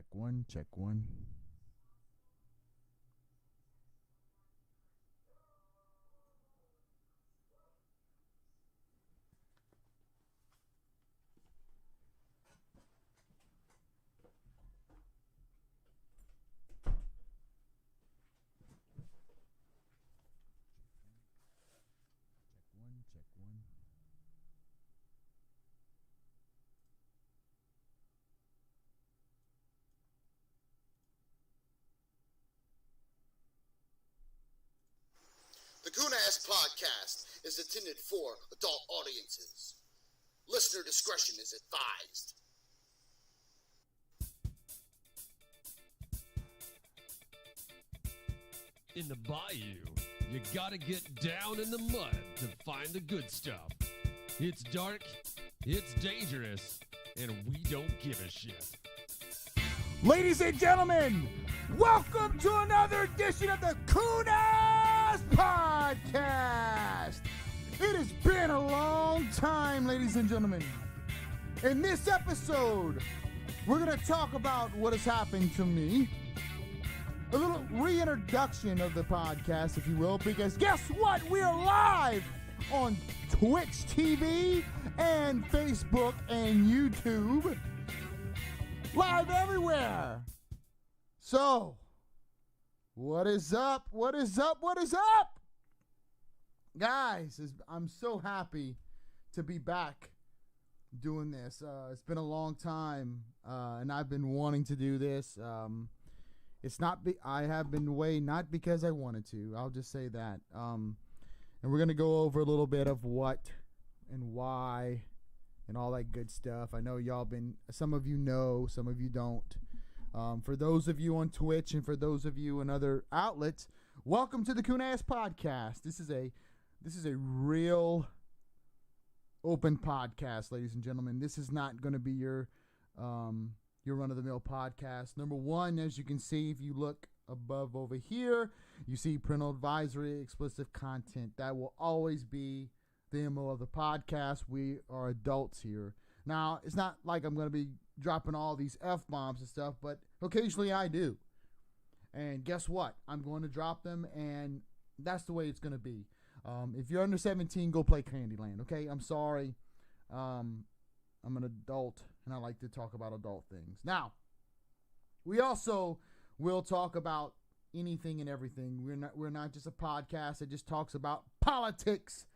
Check one, check one. Check one. The Coonass Podcast is intended for adult audiences. Listener discretion is advised. In the bayou, you gotta get down in the mud to find the good stuff. It's dark, it's dangerous, and we don't give a shit. Ladies and gentlemen, welcome to another edition of the Coonass Podcast. It has been a long time, ladies and gentlemen. In this episode, we're going to talk about what has happened to me. A little reintroduction of the podcast, if you will, because guess what? We are live on Twitch TV and Facebook and YouTube. Live everywhere. So, what is up? What is up? What is up? Guys, I'm so happy to be back doing this. It's been a long time, and I've been wanting to do this. I have been away not because I wanted to. I'll just say that. And we're going to go over a little bit of what and why and all that good stuff. I know some of you know, some of you don't. For those of you on Twitch and for those of you in other outlets, welcome to the Coonass Podcast. This is a real open podcast, ladies and gentlemen. This is not going to be your run-of-the-mill podcast. Number one, as you can see, if you look above over here, you see parental advisory, explicit content. That will always be the MO of the podcast. We are adults here. Now, it's not like I'm going to be dropping all these F-bombs and stuff, but occasionally I do. And guess what? I'm going to drop them, and that's the way it's going to be. If you're under 17, go play Candyland, okay? I'm sorry. I'm an adult, and I like to talk about adult things. Now, we also will talk about anything and everything. We're not just a podcast that just talks about politics.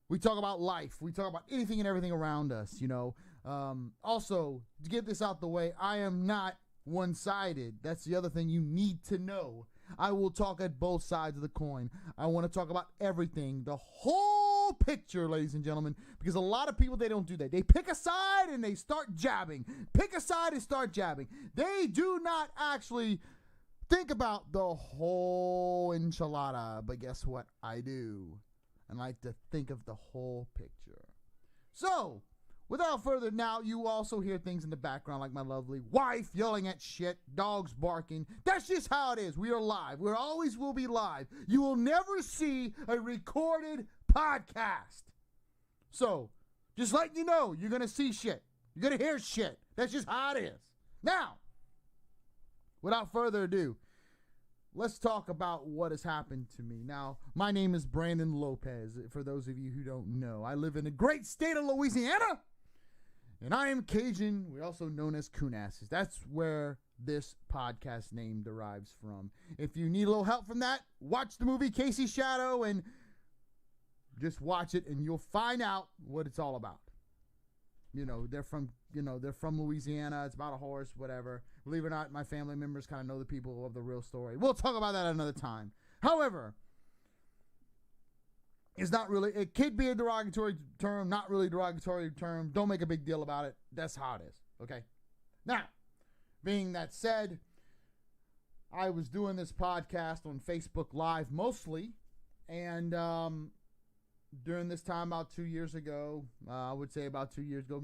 We talk about life. We talk about anything and everything around us, you know. Also, to get this out the way, I am not one-sided. That's the other thing you need to know. I will talk at both sides of the coin. I want to talk about everything, the whole picture, ladies and gentlemen, because a lot of people, they don't do that. They pick a side and they start jabbing. Pick a side and start jabbing. They do not actually think about the whole enchilada, but guess what? I do. I like to think of the whole picture. So, without further ado, you also hear things in the background like my lovely wife yelling at shit, dogs barking. That's just how it is. We are live. We always will be live. You will never see a recorded podcast. So, just letting you know, you're going to see shit. You're going to hear shit. That's just how it is. Now, without further ado, let's talk about what has happened to me. Now, my name is Brandon Lopez, for those of you who don't know. I live in the great state of Louisiana, and I am Cajun. We're also known as Coonasses. That's where this podcast name derives from. If you need a little help from that, watch the movie Casey Shadow and just watch it, and you'll find out what it's all about. They're from Louisiana. It's about a horse, whatever. Believe it or not, my family members kind of know the people of the real story. We'll talk about that another time. However, it's not really, it could be a derogatory term, not really a derogatory term. Don't make a big deal about it. That's how it is. Okay. Now, being that said, I was doing this podcast on Facebook Live mostly, and during this time, about 2 years ago, I would say about 2 years ago,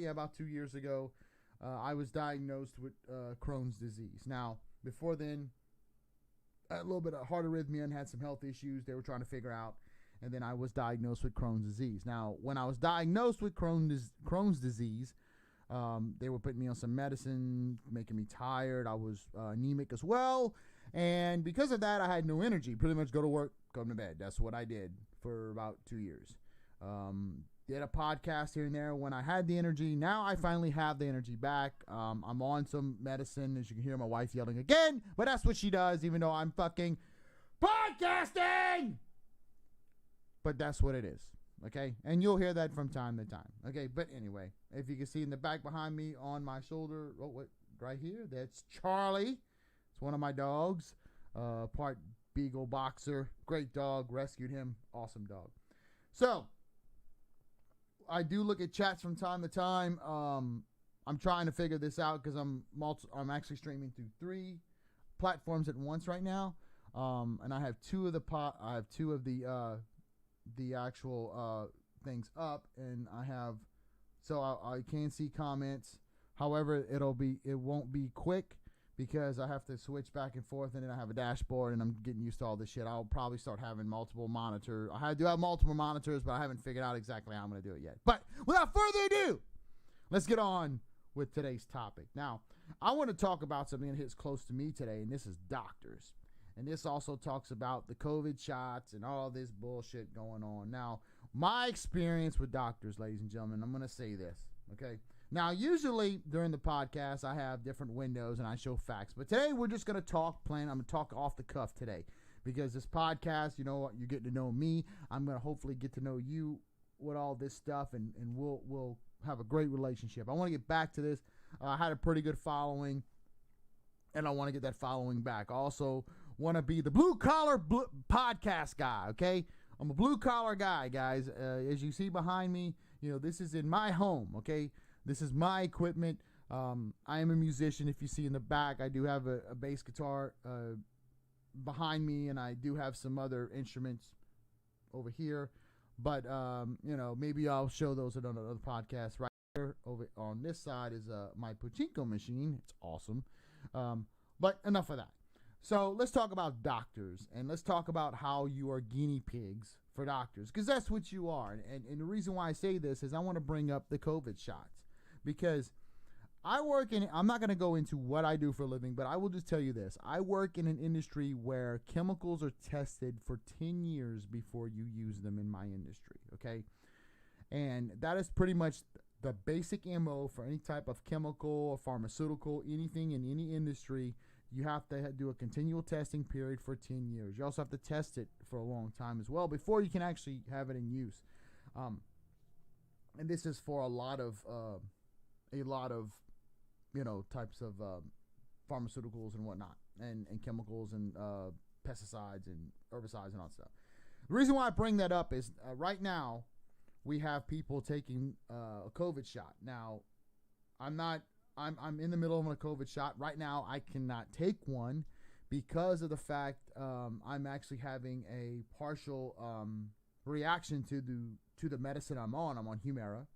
about 2 years ago, I was diagnosed with Crohn's disease. Now, before then, I had a little bit of heart arrhythmia and had some health issues they were trying to figure out, and then I was diagnosed with Crohn's disease. Now, when I was diagnosed with Crohn's disease, They were putting me on some medicine, making me tired. I was anemic as well. And because of that, I had no energy. Pretty much go to work, come to bed. That's what I did for about 2 years. Did a podcast here and there when I had the energy. Now I finally have the energy back. I'm on some medicine, as you can hear my wife yelling again, but that's what she does, even though I'm fucking podcasting. But that's what it is, okay? And you'll hear that from time to time, okay? But anyway, if you can see in the back behind me on my shoulder, right here, that's Charlie. It's one of my dogs, part beagle boxer, great dog, rescued him, awesome dog. So, I do look at chats from time to time. I'm trying to figure this out because I'm actually streaming through 3 platforms at once right now, and I have two of the actual things up, and I can see comments. However, it won't be quick because I have to switch back and forth, and then I have a dashboard, and I'm getting used to all this shit. I'll probably start having multiple monitors. I do have multiple monitors, but I haven't figured out exactly how I'm going to do it yet. But without further ado, let's get on with today's topic. Now, I want to talk about something that hits close to me today, and this is doctors. And this also talks about the COVID shots and all this bullshit going on. Now, my experience with doctors, ladies and gentlemen, I'm going to say this, okay? Now, usually during the podcast, I have different windows and I show facts. But today, we're just going to talk plain. I'm going to talk off the cuff today. Because this podcast, you know what, you're getting to know me. I'm going to hopefully get to know you with all this stuff. And we'll have a great relationship. I want to get back to this. I had a pretty good following. And I want to get that following back. I also want to be the blue-collar podcast guy, okay? I'm a blue-collar guy, guys. As you see behind me, you know, this is in my home, okay? This is my equipment. I am a musician. If you see in the back, I do have a bass guitar behind me, and I do have some other instruments over here. But, you know, maybe I'll show those on another podcast. Right here over on this side is my pachinko machine. It's awesome. But enough of that. So let's talk about doctors, and let's talk about how you are guinea pigs for doctors, because that's what you are. And the reason why I say this is I want to bring up the COVID shots, because I'm not going to go into what I do for a living, but I will just tell you this. I work in an industry where chemicals are tested for 10 years before you use them in my industry, okay? And that is pretty much the basic MO for any type of chemical or pharmaceutical, anything in any industry. You have to do a continual testing period for 10 years. You also have to test it for a long time as well before you can actually have it in use. And this is for a lot of you know, types of pharmaceuticals and whatnot, and chemicals and pesticides and herbicides and all that stuff. The reason why I bring that up is right now we have people taking a COVID shot. Now, I'm in the middle of a COVID shot. Right now, I cannot take one because of the fact I'm actually having a partial reaction to the medicine I'm on. I'm on Humira,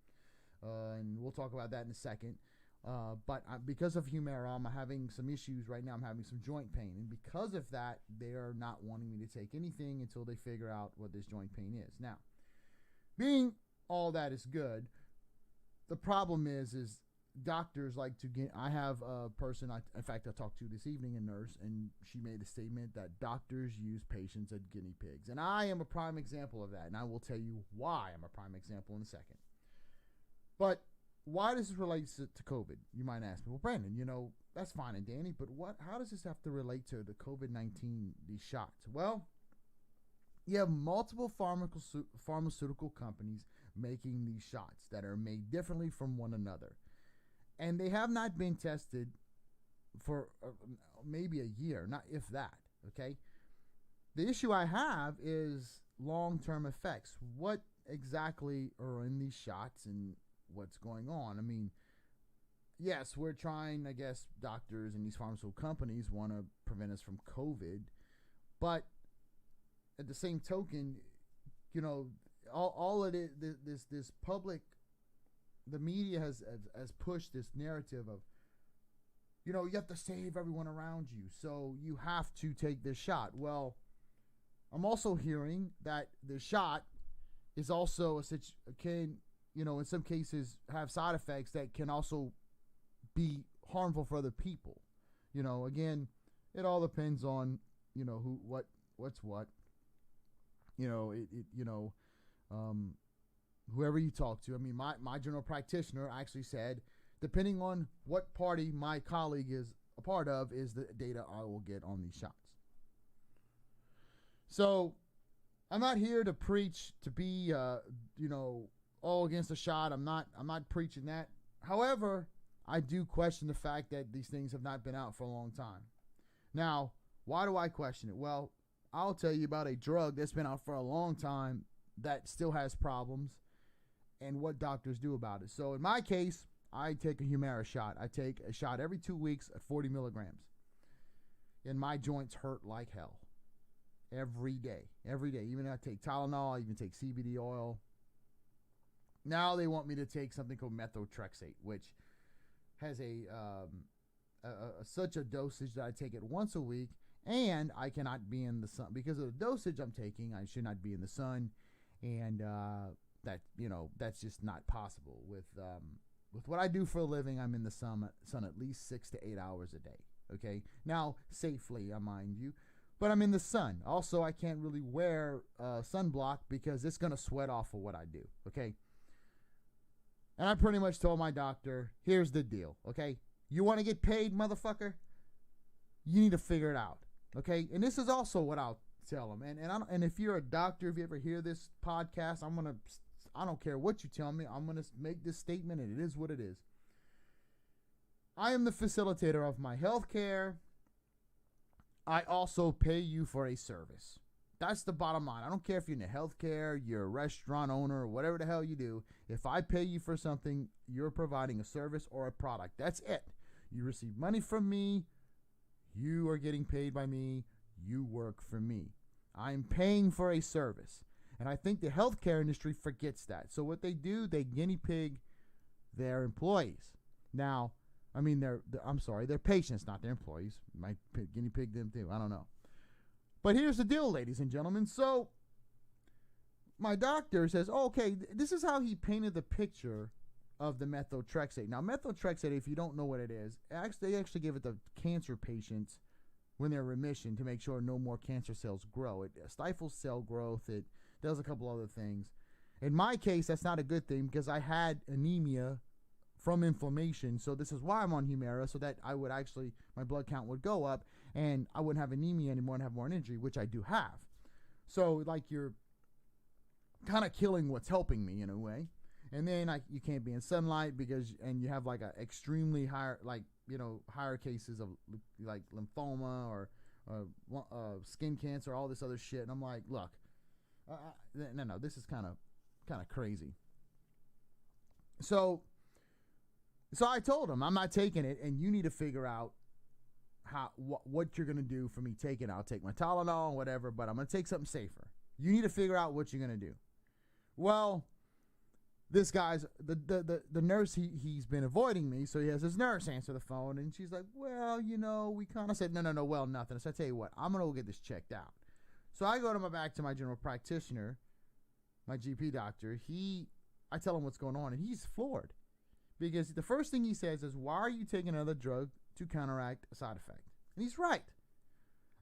and we'll talk about that in a second. But because of Humira, I'm having some issues right now. I'm having some joint pain, and because of that, they are not wanting me to take anything until they figure out what this joint pain is. Now, being all that is good, the problem is doctors like to get. I have a person in fact I talked to this evening, a nurse, and she made a statement that doctors use patients as guinea pigs, and I am a prime example of that, and I will tell you why I'm a prime example in a second. But why does this relate to COVID? You might ask me. Well, Brandon, you know, that's fine and dandy, but how does this have to relate to the COVID-19, these shots? Well, you have multiple pharmaceutical companies making these shots that are made differently from one another. And they have not been tested for maybe a year, not if that, okay? The issue I have is long-term effects. What exactly are in these shots and what's going on? I mean, yes, we're trying, I guess, doctors and these pharmaceutical companies want to prevent us from COVID, but at the same token, you know, all of it, this public, the media has pushed this narrative of, you know, you have to save everyone around you, so you have to take this shot. Well, I'm also hearing that the shot is also in some cases have side effects that can also be harmful for other people. Again, it all depends on, what's what. Whoever you talk to. I mean, my general practitioner actually said, depending on what party my colleague is a part of, is the data I will get on these shots. So I'm not here to preach to be, all against a shot. I'm not preaching that. However, I do question the fact that these things have not been out for a long time. Now, why do I question it? Well, I'll tell you about a drug that's been out for a long time that still has problems and what doctors do about it. So in my case, I take a Humira shot. I take a shot every 2 weeks at 40 milligrams. And my joints hurt like hell. Every day. Even I take Tylenol, I even take CBD oil. Now they want me to take something called methotrexate, which has such a dosage that I take it once a week, and I cannot be in the sun. Because of the dosage I'm taking, I should not be in the sun, and that's just not possible. With what I do for a living, I'm in the sun at least 6 to 8 hours a day, okay? Now, safely, mind you, but I'm in the sun. Also, I can't really wear sunblock because it's going to sweat off of what I do, okay? And I pretty much told my doctor, here's the deal, okay? You want to get paid, motherfucker? You need to figure it out, okay? And this is also what I'll tell him. And if you're a doctor, if you ever hear this podcast, I don't care what you tell me, I'm going to make this statement, and it is what it is. I am the facilitator of my health care. I also pay you for a service. That's the bottom line. I don't care if you're in the healthcare, you're a restaurant owner, or whatever the hell you do. If I pay you for something, you're providing a service or a product. That's it. You receive money from me. You are getting paid by me. You work for me. I'm paying for a service. And I think the healthcare industry forgets that. So what they do, they guinea pig their employees. Now, I mean, they're patients, not their employees. Might guinea pig them too. I don't know. But here's the deal, ladies and gentlemen. So my doctor says, okay, this is how he painted the picture of the methotrexate. Now, methotrexate, if you don't know what it is, they actually give it to cancer patients when they're in remission to make sure no more cancer cells grow. It stifles cell growth. It does a couple other things. In my case, that's not a good thing because I had anemia from inflammation. So this is why I'm on Humira, so that my blood count would go up and I wouldn't have anemia anymore and have more energy, which I do have. So like you're kind of killing what's helping me in a way. And then you can't be in sunlight and you have like a extremely higher, higher cases of like lymphoma or skin cancer, all this other shit. And I'm like, look, no, this is kind of crazy. So I told him, I'm not taking it, and you need to figure out what you're going to do for me taking it. I'll take my Tylenol and whatever, but I'm going to take something safer. You need to figure out what you're going to do. Well, this guy's, the nurse, he's been avoiding me, so he has his nurse answer the phone, and she's like, well, we kind of said, no, well, nothing. So I tell you what, I'm going to go get this checked out. So I go back to my general practitioner, my GP doctor. I tell him what's going on, and he's floored. Because the first thing he says is, why are you taking another drug to counteract a side effect? And he's right.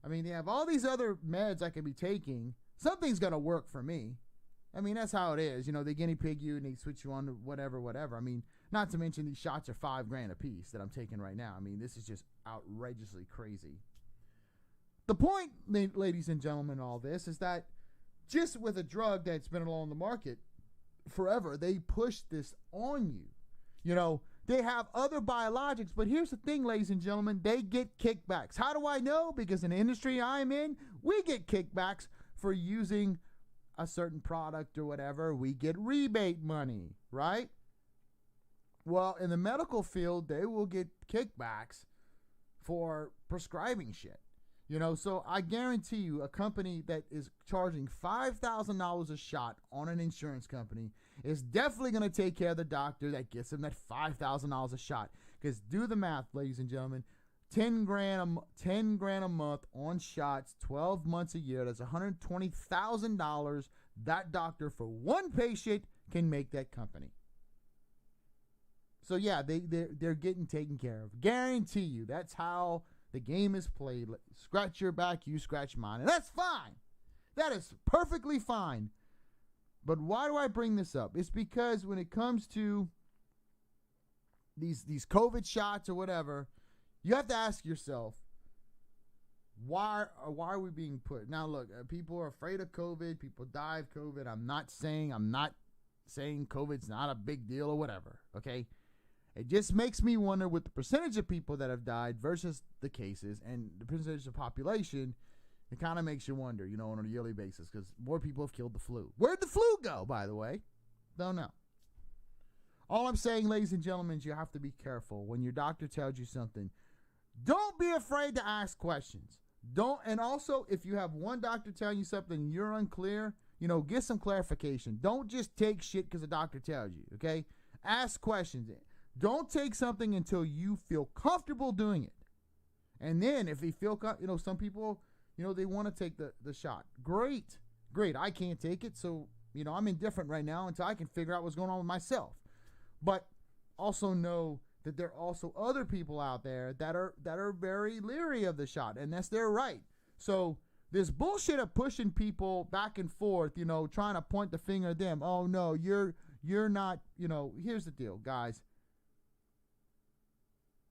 I mean, they have all these other meds I could be taking. Something's going to work for me. I mean, that's how it is. They guinea pig you and they switch you on to whatever. I mean, not to mention these shots are $5,000 a piece that I'm taking right now. I mean, this is just outrageously crazy. The point, ladies and gentlemen, all this is that just with a drug that's been along the market forever, they push this on you. They have other biologics, but here's the thing, ladies and gentlemen, they get kickbacks. How do I know? Because in the industry I'm in, we get kickbacks for using a certain product or whatever. We get rebate money, right? Well, in the medical field, they will get kickbacks for prescribing shit. So I guarantee you a company that is charging $5,000 a shot on an insurance company is definitely going to take care of the doctor that gets them that $5,000 a shot. Because do the math, ladies and gentlemen, $10,000 a month on shots, 12 months a year, that's $120,000 that doctor for one patient can make that company. So yeah, they're getting taken care of. Guarantee you, that's how the game is played. Scratch your back, you scratch mine, and that's fine. That is perfectly fine. But why do I bring this up? It's because when it comes to these COVID shots or whatever, you have to ask yourself, why are we being put? Now look, people are afraid of COVID. People die of COVID. I'm not saying COVID's not a big deal or whatever. Okay. It just makes me wonder with the percentage of people that have died versus the cases and the percentage of population. It kind of makes you wonder, on a yearly basis, because more people have killed the flu. Where'd the flu go, by the way? Don't know. All I'm saying, ladies and gentlemen, is you have to be careful when your doctor tells you something. Don't be afraid to ask questions. And also, if you have one doctor telling you something and you're unclear, get some clarification. Don't just take shit because the doctor tells you, okay? Ask questions. Don't take something until you feel comfortable doing it. And then if you feel, some people, they want to take the shot. Great. I can't take it. So, I'm indifferent right now until I can figure out what's going on with myself. But also know that there are also other people out there that are very leery of the shot, and that's their right. So this bullshit of pushing people back and forth, trying to point the finger at them. Oh no, you're not, here's the deal, guys.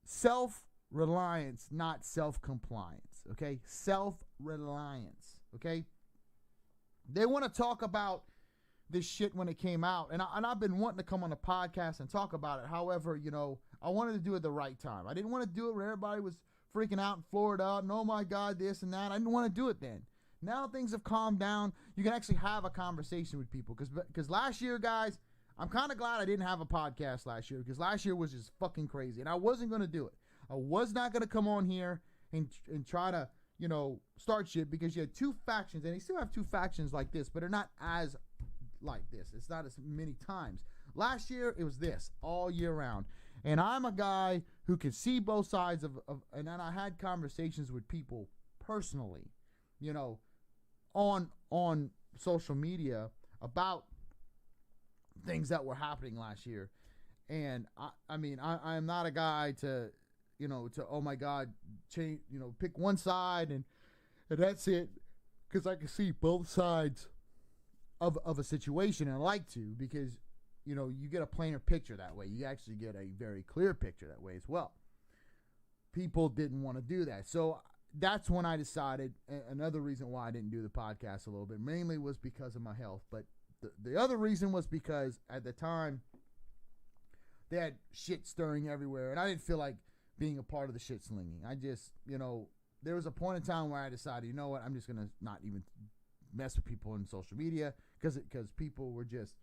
Self-reliance, not self-compliance, okay? Self-reliance, okay? They want to talk about this shit when it came out, and I've been wanting to come on the podcast and talk about it. However, I wanted to do it the right time. I didn't want to do it when everybody was freaking out in Florida, and oh my God, this and that. I didn't want to do it then. Now things have calmed down. You can actually have a conversation with people, because last year, guys, I'm kind of glad I didn't have a podcast last year, because last year was just fucking crazy, and I wasn't going to do it. I was not going to come on here and try to, start shit, because you had two factions, and they still have two factions like this, but they're not as like this. It's not as many times. Last year, it was this all year round. And I'm a guy who can see both sides of and then I had conversations with people personally, on social media about things that were happening last year. And I'm not a guy to oh my God, change, pick one side and that's it. Because I can see both sides of a situation, and I like to, because you get a plainer picture that way. You actually get a very clear picture that way as well. People didn't want to do that. So that's when I decided, another reason why I didn't do the podcast a little bit, mainly was because of my health. But the other reason was because at the time, they had shit stirring everywhere, and I didn't feel like being a part of the shit slinging. I just, there was a point in time where I decided, what, I'm just going to not even mess with people on social media, because people were just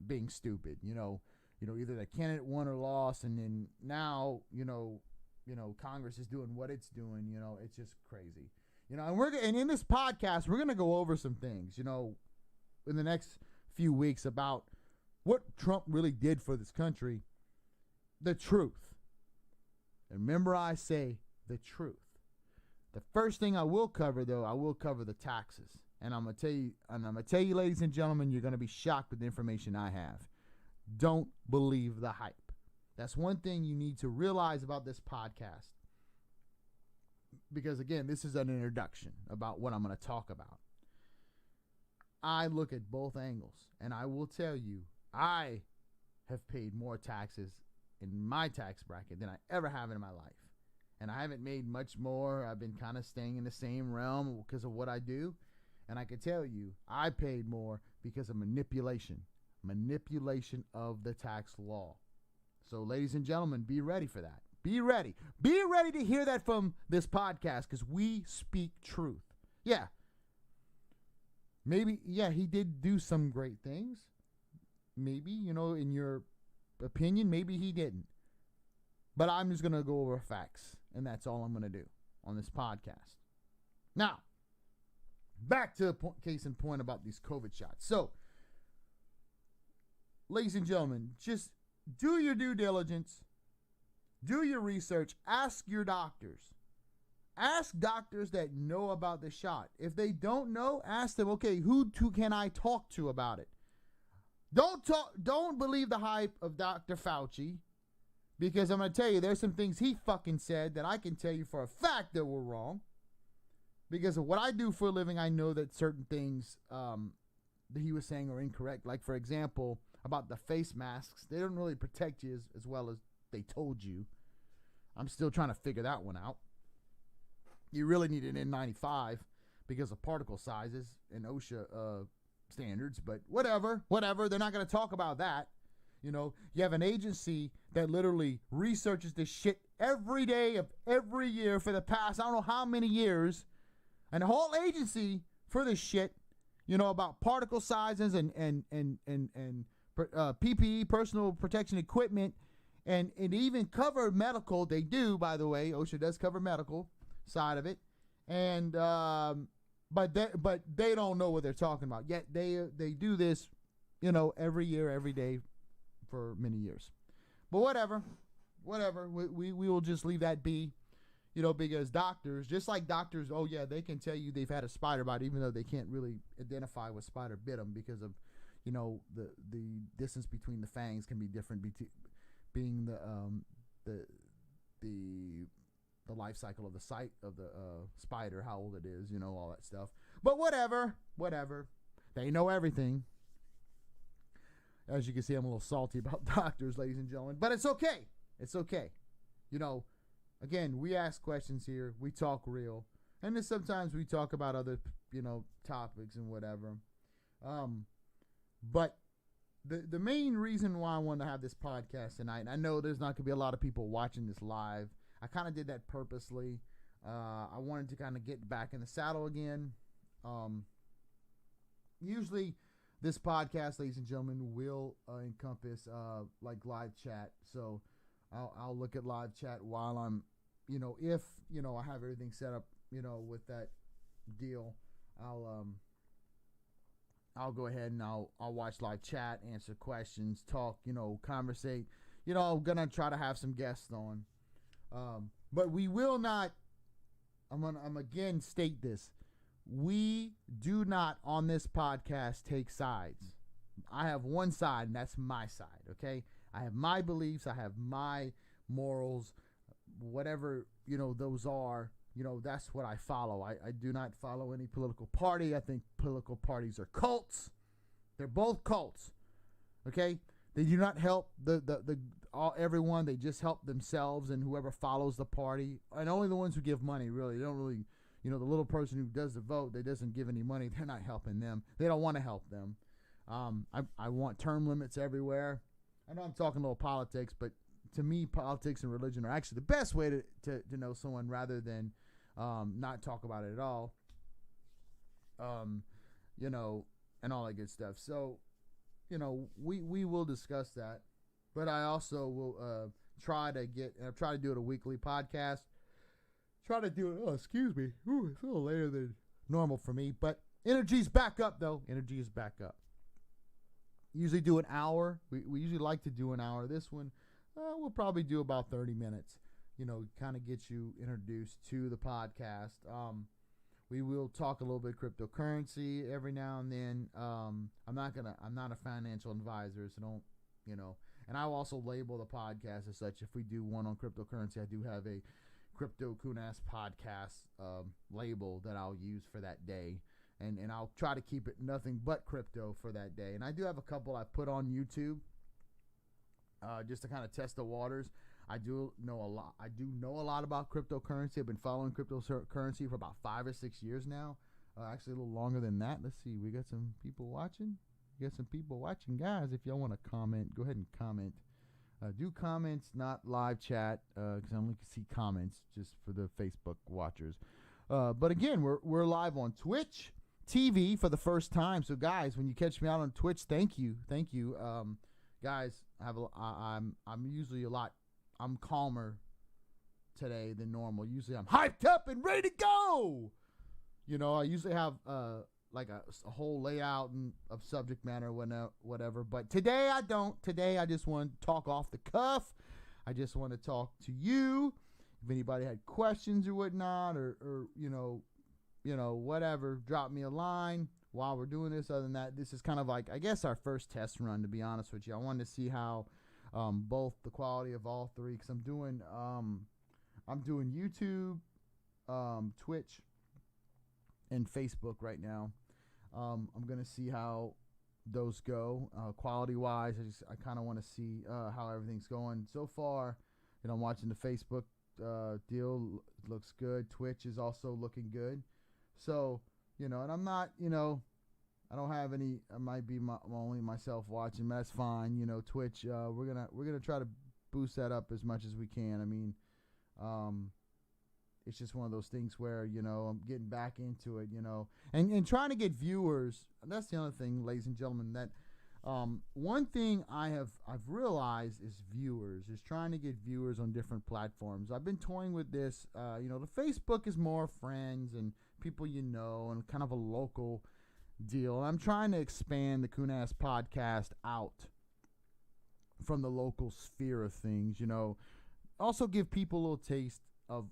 being stupid, either the candidate won or lost, and then now, Congress is doing what it's doing, it's just crazy, and in this podcast, we're going to go over some things, in the next few weeks about what Trump really did for this country, the truth. And remember, I say the truth. The first thing I will cover, though, I will cover the taxes. And I'm gonna tell you, ladies and gentlemen, you're gonna be shocked with the information I have. Don't believe the hype. That's one thing you need to realize about this podcast. Because again, this is an introduction about what I'm gonna talk about. I look at both angles, and I will tell you, I have paid more taxes in my tax bracket than I ever have in my life. And I haven't made much more. I've been kind of staying in the same realm because of what I do. And I can tell you, I paid more because of manipulation of the tax law. So, ladies and gentlemen, be ready for that. Be ready. Be ready to hear that from this podcast, because we speak truth. Yeah. Maybe, he did do some great things. Maybe, in your opinion, maybe he didn't. But I'm just going to go over facts, and that's all I'm going to do on this podcast. Now, back to the case in point about these COVID shots. So, ladies and gentlemen, just do your due diligence. Do your research. Ask your doctors. Ask doctors that know about the shot. If they don't know, ask them, okay, who can I talk to about it? Don't believe the hype of Dr. Fauci. Because I'm going to tell you, there's some things he fucking said that I can tell you for a fact that were wrong. Because of what I do for a living, I know that certain things that he was saying are incorrect. Like, for example, about the face masks. They don't really protect you as well as they told you. I'm still trying to figure that one out. You really need an N95 because of particle sizes and OSHA standards. But whatever. They're not going to talk about that. You know, you have an agency that literally researches this shit every day of every year for the past, I don't know how many years. And the whole agency for this shit, you know, about particle sizes and PPE, personal protection equipment, and even cover medical. They do, by the way. OSHA does cover medical side of it. And but they don't know what they're talking about. Yet they do this, you know, every year, every day for many years. But whatever. We will just leave that be. You know, because doctors, just like doctors, oh yeah, they can tell you they've had a spider bite, even though they can't really identify what spider bit them because of, you know, the distance between the fangs can be different, being the life cycle of the spider, how old it is, you know, all that stuff. But whatever, they know everything. As you can see, I'm a little salty about doctors, ladies and gentlemen, but it's okay. You know. Again, we ask questions here. We talk real. And then sometimes we talk about other, you know, topics and whatever. But the main reason why I wanted to have this podcast tonight, and I know there's not going to be a lot of people watching this live. I kind of did that purposely. I wanted to kind of get back in the saddle again. Usually this podcast, ladies and gentlemen, will encompass like live chat. So I'll look at live chat while I'm, you know, if, you know, I have everything set up, you know, with that deal, I'll go ahead and I'll watch live chat, answer questions, talk, you know, conversate. You know, I'm gonna try to have some guests on, but we will not. I'm again state this: we do not on this podcast take sides. I have one side, and that's my side. Okay. I have my beliefs. I have my morals, whatever, you know, those are, you know, that's what I follow. I do not follow any political party. I think political parties are cults. They're both cults. Okay. They do not help everyone. They just help themselves and whoever follows the party, and only the ones who give money, really. They don't really, you know, the little person who does the vote, that doesn't give any money. They're not helping them. They don't want to help them. I want term limits everywhere. I know I'm talking a little politics, but to me, politics and religion are actually the best way to know someone rather than not talk about it at all. You know, and all that good stuff. So, you know, we will discuss that, but I also will try to do it a weekly podcast. Try to do it. Oh, excuse me. Ooh, it's a little later than normal for me, but energy's back up though. Energy is back up. Usually do an hour. We usually like to do an hour. This one, we'll probably do about 30 minutes. You know, kind of get you introduced to the podcast. We will talk a little bit cryptocurrency every now and then. I'm not a financial advisor, so don't, you know. And I'll also label the podcast as such. If we do one on cryptocurrency, I do have a Crypto Coonass Podcast label that I'll use for that day. And I'll try to keep it nothing but crypto for that day. And I do have a couple I put on YouTube just to kind of test the waters. I do know a lot about cryptocurrency. I've been following cryptocurrency for about 5 or 6 years now. Actually, a little longer than that. Let's see. We got some people watching. Guys, if y'all want to comment, go ahead and comment. Do comments, not live chat, because I only can see comments just for the Facebook watchers. But again, we're live on Twitch TV for the first time. So guys, when you catch me out on Twitch, thank you. Guys, I'm calmer today than normal. Usually I'm hyped up and ready to go. You know, I usually have like a whole layout of subject matter, whatever. But today I don't. Today I just want to talk off the cuff. I just want to talk to you. If anybody had questions or whatnot, or you know, whatever, drop me a line while we're doing this. Other than that, this is kind of like, I guess, our first test run, to be honest with you. I wanted to see how both the quality of all three, because I'm doing YouTube, Twitch, and Facebook right now. I'm gonna see how those go quality wise. I kind of want to see how everything's going so far. I'm watching the Facebook deal, looks good. Twitch is also looking good. So and I'm not I don't have any. I might be only myself watching, but that's fine. Twitch. We're gonna try to boost that up as much as we can. I mean, it's just one of those things where I'm getting back into it. And trying to get viewers. That's the other thing, ladies and gentlemen. That one thing I've realized is viewers. Is trying to get viewers on different platforms. I've been toying with this. The Facebook is more friends and people and kind of a local deal. I'm trying to expand the Coonass Podcast out from the local sphere of things, Also give people a little taste of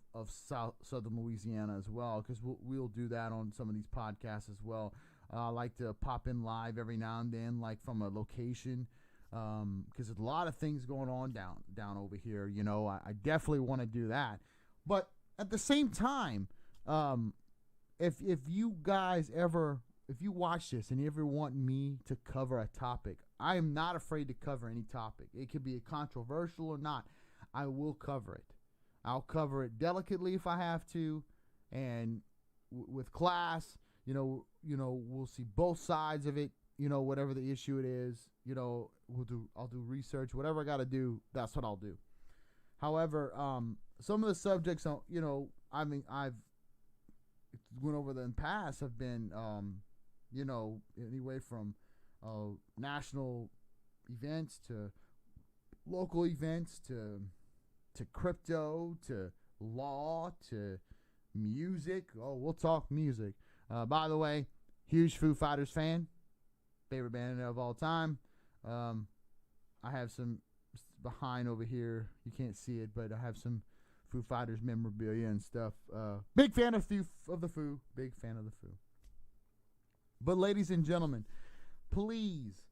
southern Louisiana as well, because we'll do that on some of these podcasts as well. I like to pop in live every now and then, like from a location, because there's a lot of things going on down over here. I definitely want to do that, but at the same time, if you guys if you watch this and you ever want me to cover a topic, I am not afraid to cover any topic. It could be controversial or not. I will cover it. I'll cover it delicately if I have to, and with class. We'll see both sides of it. Whatever the issue it is. I'll do research. Whatever I got to do, that's what I'll do. However, some of the subjects, I've went over in the past have been. Anyway from national events to local events to crypto to law to music. Oh, we'll talk music. By the way, huge Foo Fighters fan, favorite band of all time. I have some behind over here. You can't see it, but I have some Foo Fighters memorabilia and stuff. Big fan of the Foo. Big fan of the Foo. But ladies and gentlemen, please,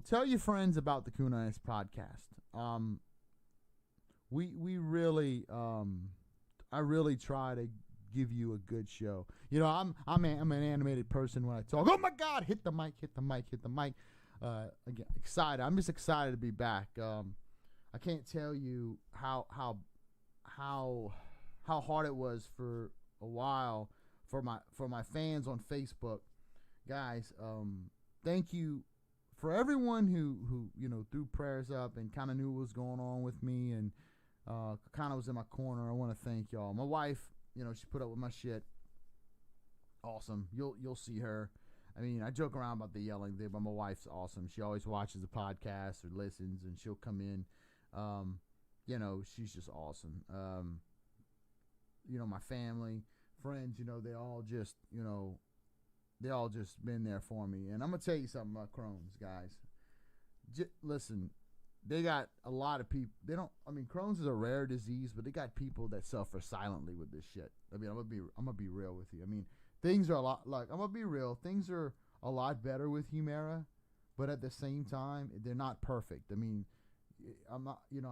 tell your friends about the Coonass Podcast. We really, I really try to give you a good show. I'm an animated person when I talk. Oh my God! Hit the mic! Hit the mic! Hit the mic! Again, excited. I'm just excited to be back. I can't tell you how hard it was for a while for my fans on Facebook. Guys, thank you for everyone who threw prayers up and kind of knew what was going on with me and kind of was in my corner. I want to thank y'all. My wife, she put up with my shit. Awesome. You'll see her. I mean, I joke around about the yelling thing, but my wife's awesome. She always watches the podcast or listens, and she'll come in. She's just awesome. My family, friends, they all just, they all just been there for me. And I'm going to tell you something about Crohn's, guys. Listen, they got a lot of people. Crohn's is a rare disease, but they got people that suffer silently with this shit. I'm going to be real with you. Things are a lot, I'm going to be real. Things are a lot better with Humira, but at the same time, they're not perfect. I'm not in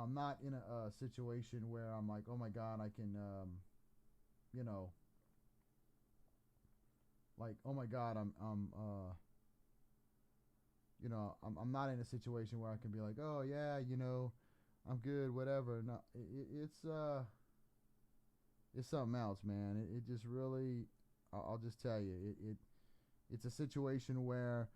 a situation where I'm like, oh my God, I can, like, oh my God, I'm not in a situation where I can be like, oh yeah, I'm good, whatever. No, it's something else, man. It just really, I'll just tell you, it's a situation where,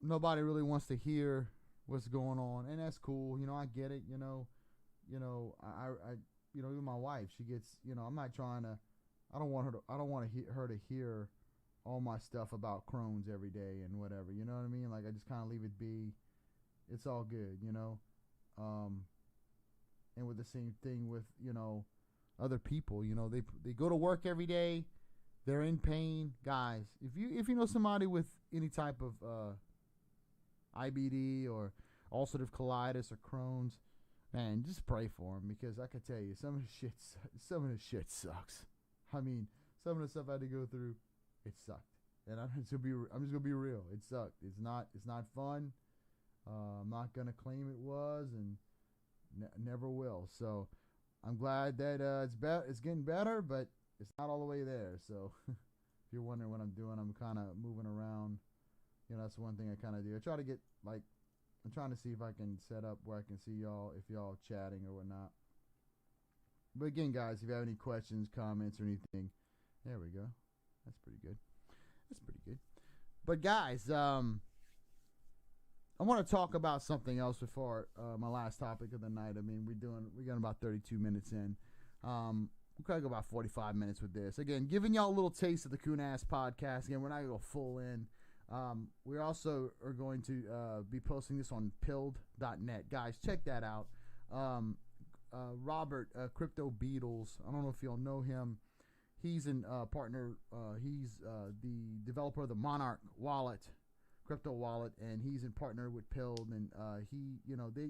nobody really wants to hear what's going on, and that's cool. I get it. I even my wife, she gets, I'm not trying to. I don't want her to hear all my stuff about Crohn's every day and whatever. You know what I mean? Like, I just kind of leave it be. It's all good, And with the same thing with other people, they go to work every day, they're in pain, guys. If you know somebody with any type of IBD or ulcerative colitis or Crohn's, man, just pray for them, because I can tell you some of the shit sucks. Some of the stuff I had to go through, it sucked, and I'm just gonna be real. It sucked. It's not fun. I'm not going to claim it was and never will. So I'm glad that it's getting better, but it's not all the way there. So if you're wondering what I'm doing, I'm kind of moving around. That's one thing I kind of do. I try to get, I'm trying to see if I can set up where I can see y'all, if y'all chatting or whatnot. But again, guys, if you have any questions, comments, or anything, there we go. That's pretty good. But guys, I want to talk about something else before my last topic of the night. I mean, we're getting about 32 minutes in. We'll probably go about 45 minutes with this. Again, giving y'all a little taste of the Coonass Podcast. Again, we're not going to go full in. We also are going to be posting this on pilled.net. Guys, check that out. Robert, Crypto Beatles, I don't know if y'all know him. He's a partner. He's the developer of the Monarch wallet, crypto wallet, and he's in partner with Pilled. And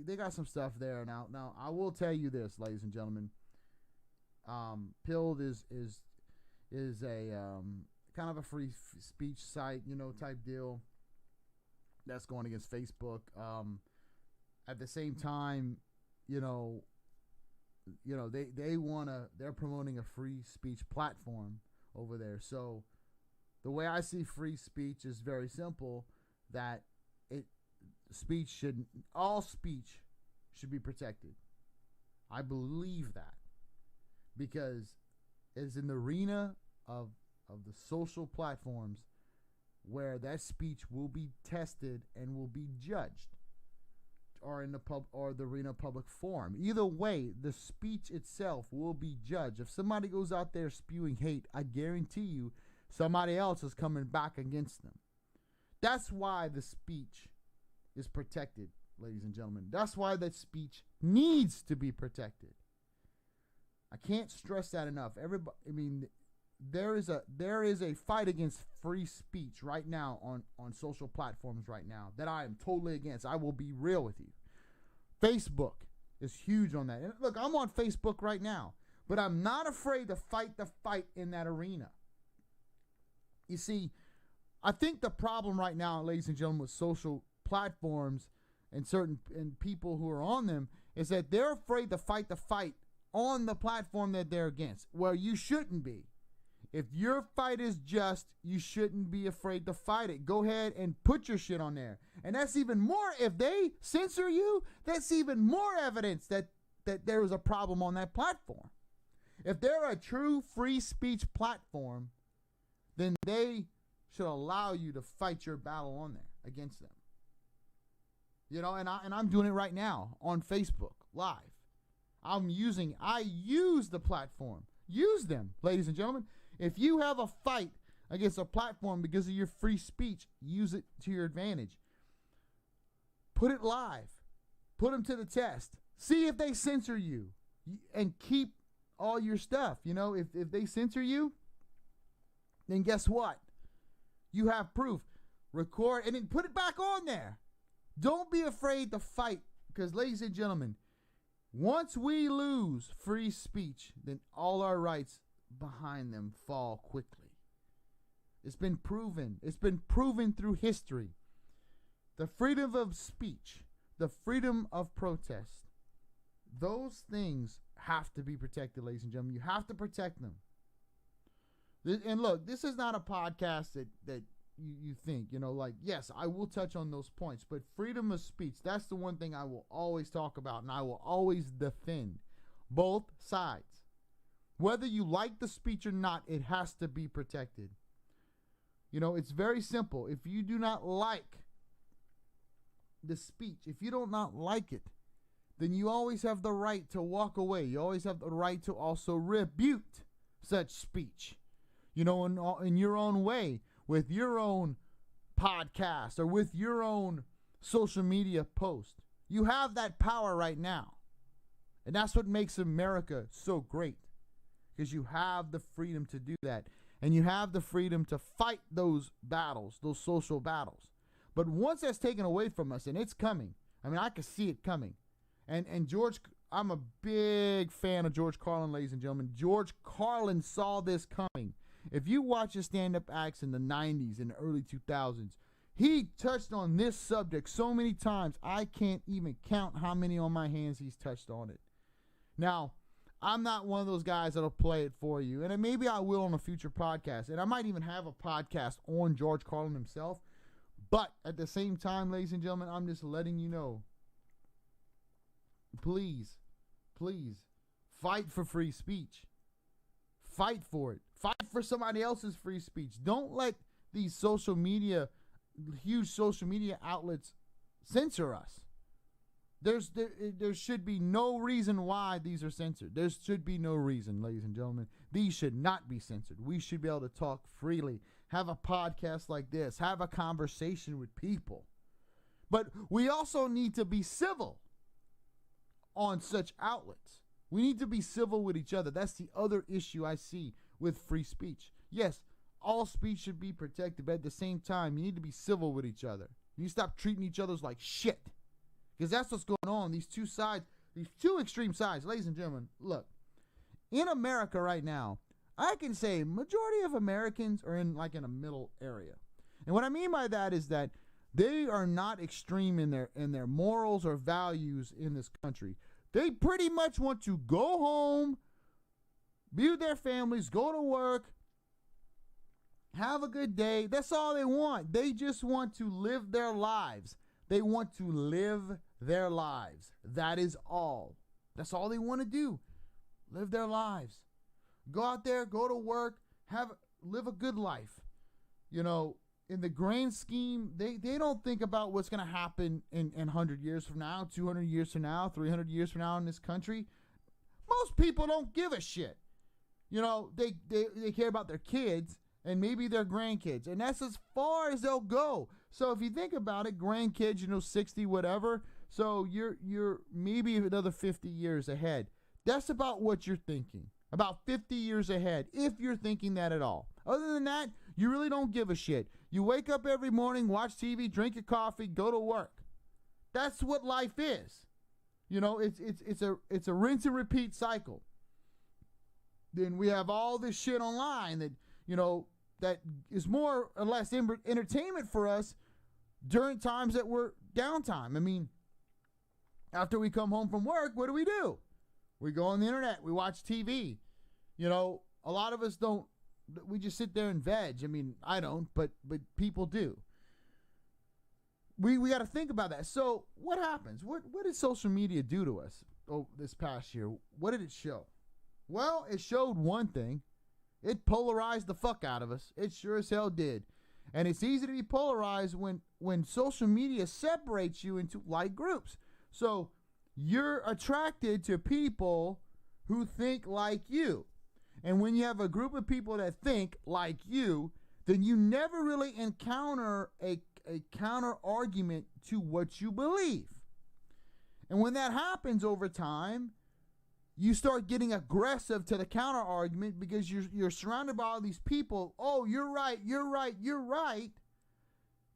they got some stuff there now. Now I will tell you this, ladies and gentlemen. Pilled is a kind of a free speech site, type deal that's going against Facebook. At the same time, they're promoting a free speech platform over there. So the way I see free speech is very simple, that all speech should be protected. I believe that, because it's in the arena of the social platforms where that speech will be tested and will be judged, or in the the arena of public forum. Either way, the speech itself will be judged. If somebody goes out there spewing hate, I guarantee you somebody else is coming back against them. That's why the speech is protected, ladies and gentlemen. That's why that speech needs to be protected. I can't stress that enough. There is a fight against free speech right now on social platforms right now that I am totally against. I will be real with you. Facebook is huge on that. And look, I'm on Facebook right now, but I'm not afraid to fight the fight in that arena. You see, I think the problem right now, ladies and gentlemen, with social platforms and people who are on them is that they're afraid to fight the fight on the platform that they're against, where you shouldn't be. If your fight is just, you shouldn't be afraid to fight it. Go ahead and put your shit on there. And that's even more, if they censor you, that's even more evidence that there is a problem on that platform. If they're a true free speech platform, then they should allow you to fight your battle on there against them. And I'm doing it right now on Facebook Live. I use the platform. Use them, ladies and gentlemen. If you have a fight against a platform because of your free speech, use it to your advantage. Put it live. Put them to the test. See if they censor you, and keep all your stuff. If they censor you, then guess what? You have proof. Record and then put it back on there. Don't be afraid to fight, because, ladies and gentlemen, once we lose free speech, then all our rights behind them fall quickly. It's been proven. It's been proven through history. The freedom of speech, the freedom of protest, those things have to be protected, ladies and gentlemen. You have to protect them. And look, this is not a podcast that you think, yes, I will touch on those points, but freedom of speech, that's the one thing I will always talk about, and I will always defend both sides. Whether you like the speech or not, it has to be protected. It's very simple. If you do not like the speech, if you do not like it, then you always have the right to walk away. You always have the right to also rebuke such speech, in your own way, with your own podcast or with your own social media post. You have that power right now. And that's what makes America so great, because you have the freedom to do that. And you have the freedom to fight those battles, those social battles. But once that's taken away from us, and it's coming, I can see it coming. And George, I'm a big fan of George Carlin, ladies and gentlemen. George Carlin saw this coming. If you watch his stand-up acts in the 90s and early 2000s, He touched on this subject so many times, I can't even count how many on my hands he's touched on it. Now, I'm not one of those guys that'll play it for you, and maybe I will on a future podcast, and I might even have a podcast on George Carlin himself, but at the same time, ladies and gentlemen, I'm just letting you know, please, fight for free speech. Fight for it. Fight for somebody else's free speech. Don't let these huge social media outlets censor us. There should be no reason why these are censored. There should be no reason, ladies and gentlemen. These should not be censored. We should be able to talk freely, have a podcast like this, have a conversation with people. But we also need to be civil on such outlets. We need to be civil with each other. That's the other issue I see with free speech. Yes, all speech should be protected, but at the same time, you need to be civil with each other. You need to stop treating each other like shit. Because that's what's going on. These two sides, these two extreme sides. Ladies and gentlemen, look. In America right now, I can say majority of Americans are in a middle area. And what I mean by that is that they are not extreme in their morals or values in this country. They pretty much want to go home, be with their families, go to work, have a good day. That's all they want. They just want to live their lives. They want to live their lives. That is all. That's all they want to do. Live their lives. Go out there, go to work, live a good life. You know, in the grand scheme, they don't think about what's going to happen in 100 years from now, 200 years from now, 300 years from now in this country. Most people don't give a shit. You know, they care about their kids and maybe their grandkids, and that's as far as they'll go. So if you think about it, grandkids, 60, whatever, so you're maybe another 50 years ahead. That's about what you're thinking. About 50 years ahead, if you're thinking that at all. Other than that, you really don't give a shit. You wake up every morning, watch TV, drink your coffee, go to work. That's what life is. It's a rinse and repeat cycle. Then we have all this shit online that, that is more or less entertainment for us during times that we're downtime. I mean, after we come home from work, what do? We go on the internet. We watch TV. A lot of us don't. We just sit there and veg. I mean, I don't, but people do. We got to think about that. So what happens? What did social media do to us this past year? What did it show? Well, it showed one thing. It polarized the fuck out of us. It sure as hell did. And it's easy to be polarized when social media separates you into like groups. So you're attracted to people who think like you. And when you have a group of people that think like you, then you never really encounter a counter argument to what you believe. And when that happens over time, you start getting aggressive to the counter argument because you're surrounded by all these people. Oh, you're right.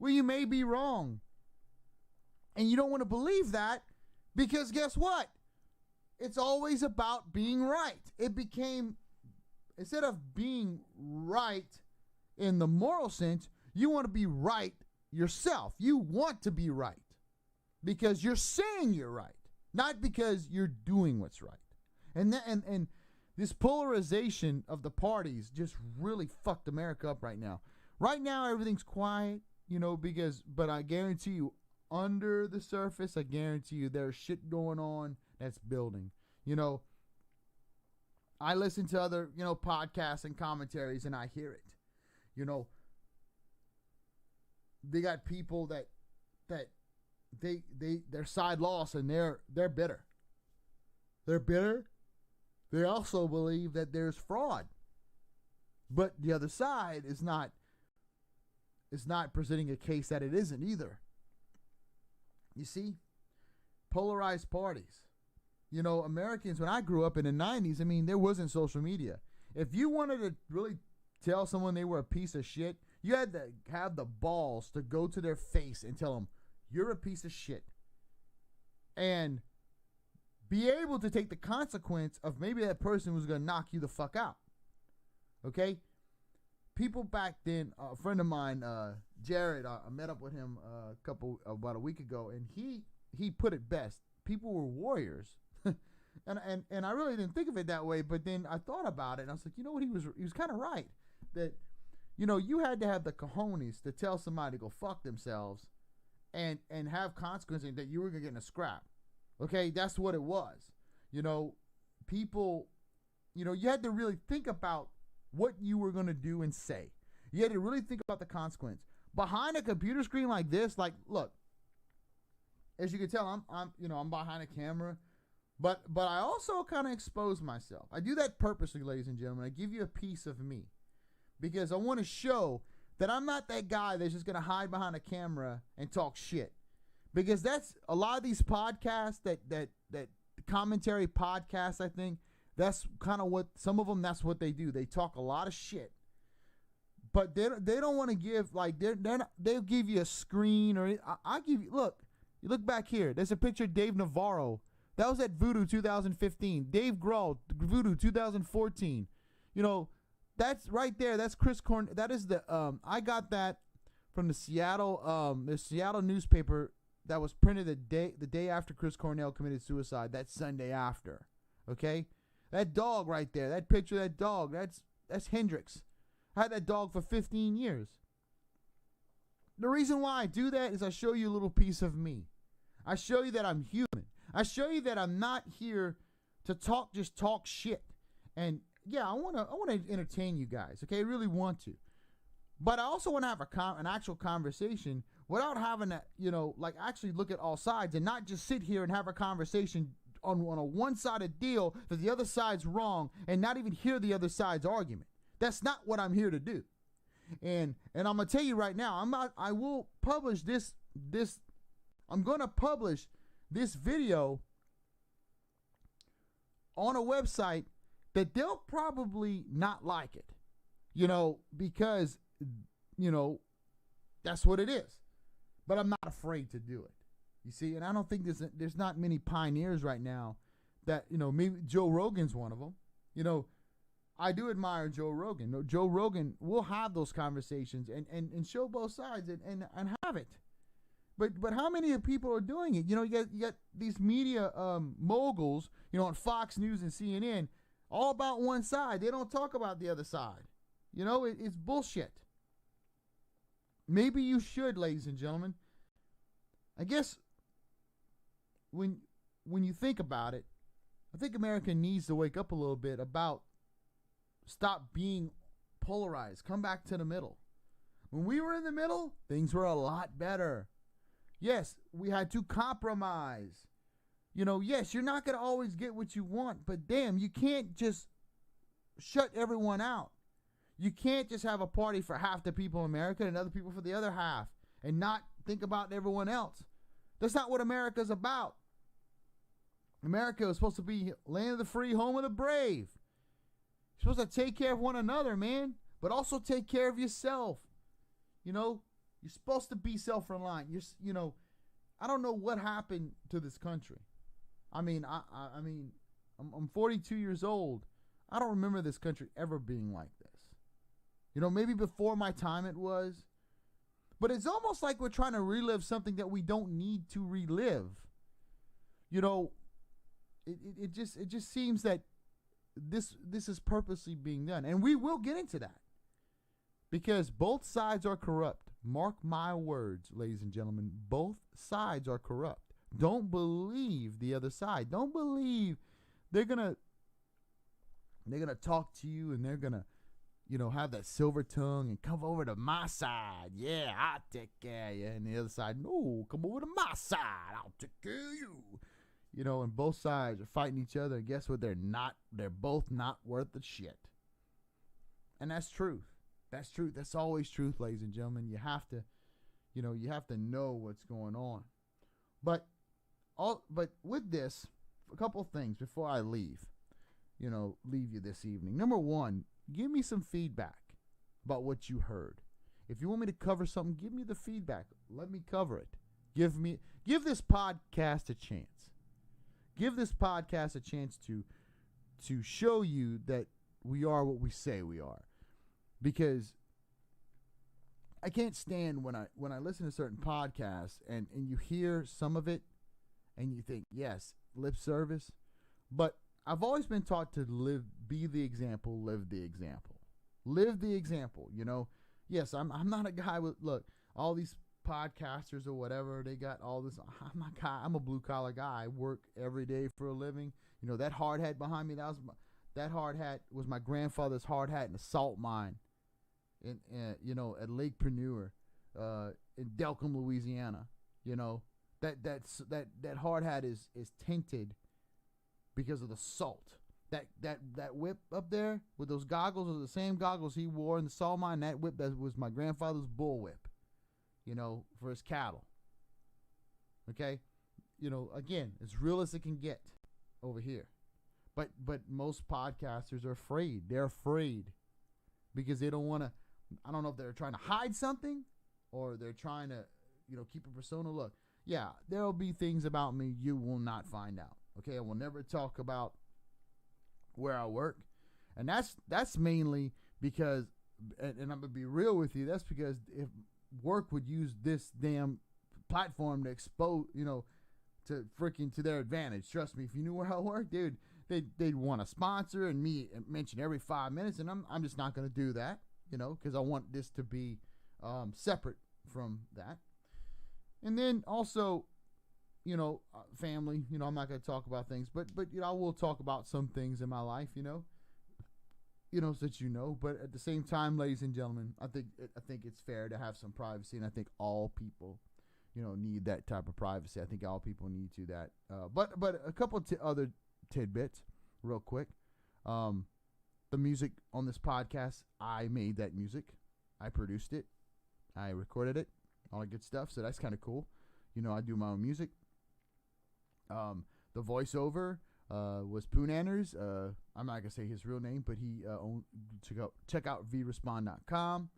Well, you may be wrong. And you don't want to believe that because guess what? It's always about being right. It became, instead of being right in the moral sense, you want to be right yourself. You want to be right because you're saying you're right, not because you're doing what's right. And this polarization of the parties just really fucked America up right now. Right now, everything's quiet, but I guarantee you, under the surface, I guarantee you there's shit going on that's building. I listen to other, podcasts and commentaries and I hear it. They got people that their side lost and they're bitter. They're bitter. They also believe that there's fraud. But the other side is not presenting a case that it isn't either. You see? Polarized parties. Americans, when I grew up in the 90s, there wasn't social media. If you wanted to really tell someone they were a piece of shit, you had to have the balls to go to their face and tell them, you're a piece of shit. And be able to take the consequence of maybe that person was going to knock you the fuck out. Okay? People back then, a friend of mine, Jared, I met up with him about a week ago, and he put it best. People were warriors. And I really didn't think of it that way, but then I thought about it, and I was like, you know what, he was kind of right. That, you know, you had to have the cojones to tell somebody to go fuck themselves and have consequences that you were going to get in a scrap. Okay, that's what it was. You know, people, you know, you had to really think about what you were going to do and say. You had to really think about the consequence. Behind a computer screen like this, like, look, as you can tell, I'm behind a camera, but I also kind of expose myself. I do that purposely, ladies and gentlemen. I give you a piece of me because I want to show that I'm not that guy that's just going to hide behind a camera and talk shit. Because that's a lot of these podcasts that commentary podcasts, I think, that's kind of what some of them, that's what they do. They talk a lot of shit. But they don't want to give, like, they'll give you a screen, or I give you, look, you look back here. There's a picture of Dave Navarro. That was at Voodoo 2015. Dave Grohl, Voodoo 2014. You know, that's right there. That's Chris Corn. That is the, I got that from the Seattle newspaper that was printed the day after Chris Cornell committed suicide, that Sunday after. Okay? That dog right there, that picture of that dog, that's Hendrix. I had that dog for 15 years. The reason why I do that is I show you a little piece of me. I show you that I'm human. I show you that I'm not here to just talk shit. And yeah, I want to entertain you guys. Okay, I really want to. But I also want to have an actual conversation without having to, you know, like, actually look at all sides and not just sit here and have a conversation on a one-sided deal that the other side's wrong and not even hear the other side's argument. That's not what I'm here to do. And I'm going to tell you right now, I will publish this I'm going to publish this video on a website that they'll probably not like it. You know, because, you know, that's what it is. But I'm not afraid to do it. You see, and I don't think there's not many pioneers right now that, you know, maybe Joe Rogan's one of them. You know, I do admire Joe Rogan. No, Joe Rogan will have those conversations and show both sides and have it. But how many people are doing it? You know, you got these media moguls, you know, on Fox News and CNN, all about one side. They don't talk about the other side. You know, it's bullshit. Maybe you should, ladies and gentlemen. I guess when you think about it, I think America needs to wake up a little bit about stop being polarized. Come back to the middle. When we were in the middle, things were a lot better. Yes, we had to compromise. You know, yes, you're not going to always get what you want, but damn, you can't just shut everyone out. You can't just have a party for half the people in America and other people for the other half and not think about everyone else. That's not what America's about. America is supposed to be land of the free, home of the brave. You're supposed to take care of one another, man, but also take care of yourself. You know, you're supposed to be self-reliant. You know, I don't know what happened to this country. I mean, I'm 42 years old. I don't remember this country ever being like this. You know, maybe before my time it was. But it's almost like we're trying to relive something that we don't need to relive. You know, it just seems that this is purposely being done. And we will get into that. Because both sides are corrupt. Mark my words, ladies and gentlemen. Both sides are corrupt. Don't believe the other side. Don't believe they're gonna talk to you and they're gonna, you know, have that silver tongue and come over to my side. Yeah, I'll take care of you. And the other side, no, come over to my side. I'll take care of you. You know, and both sides are fighting each other. And guess what? They're both not worth the shit. And that's truth. That's truth. That's always truth, ladies and gentlemen. You have to know what's going on. But with this, a couple of things before I leave you this evening. Number one, give me some feedback about what you heard. If you want me to cover something, give me the feedback. Let me cover it. Give this podcast a chance. Give this podcast a chance to show you that we are what we say we are. Because I can't stand when I listen to certain podcasts and you hear some of it and you think, yes, lip service, but I've always been taught to be the example, live the example. Live the example, you know. Yes, I'm not a guy with, look, all these podcasters or whatever, they got all this. I'm a blue collar guy. I work every day for a living. You know, that hard hat behind me, that hard hat was my grandfather's hard hat in a salt mine in you know, at Lake Preneur, in Delcombe, Louisiana. You know, that hard hat is tinted because of the salt. That whip up there with those goggles are the same goggles he wore in the salt mine. That whip, that was my grandfather's bull whip, you know, for his cattle. Okay? You know, again, as real as it can get over here. But most podcasters are afraid. They're afraid because they don't want to, I don't know if they're trying to hide something or they're trying to, you know, keep a persona. Look, yeah, there'll be things about me you will not find out. Okay? I will never talk about where I work. And that's mainly because, and I'm going to be real with you, that's because if work would use this damn platform to expose, you know, to their advantage. Trust me, if you knew where I work, dude, they'd want a sponsor and me mention every 5 minutes, and I'm just not going to do that, you know, because I want this to be separate from that. And then also, you know, family, you know, I'm not going to talk about things, but you know, I will talk about some things in my life, you know, so that you know. But at the same time, ladies and gentlemen, I think it's fair to have some privacy, and I think all people, you know, need that type of privacy. I think all people need to that. But a couple other tidbits, real quick. The music on this podcast, I made that music, I produced it, I recorded it, all that good stuff. So that's kind of cool. You know, I do my own music. The voiceover was Poonanners. I'm not gonna say his real name, but he check out vrespond.com.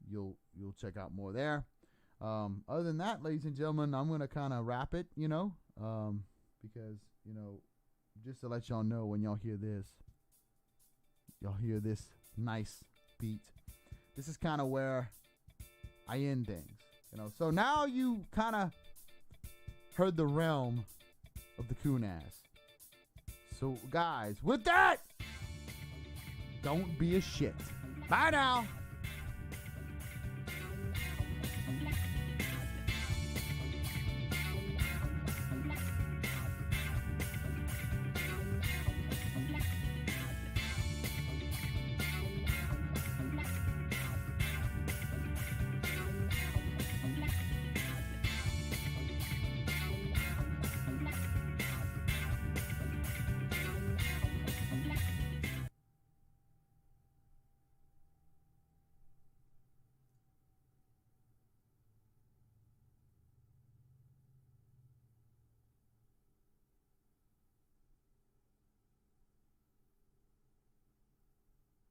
You'll check out more there. Other than that, ladies and gentlemen, I'm gonna kind of wrap it, you know, because, you know, just to let y'all know, when y'all hear this nice beat, this is kind of where I end things, you know. So now you kind of heard the realm of the Coonass. So guys, with that, don't be a shit. Bye now.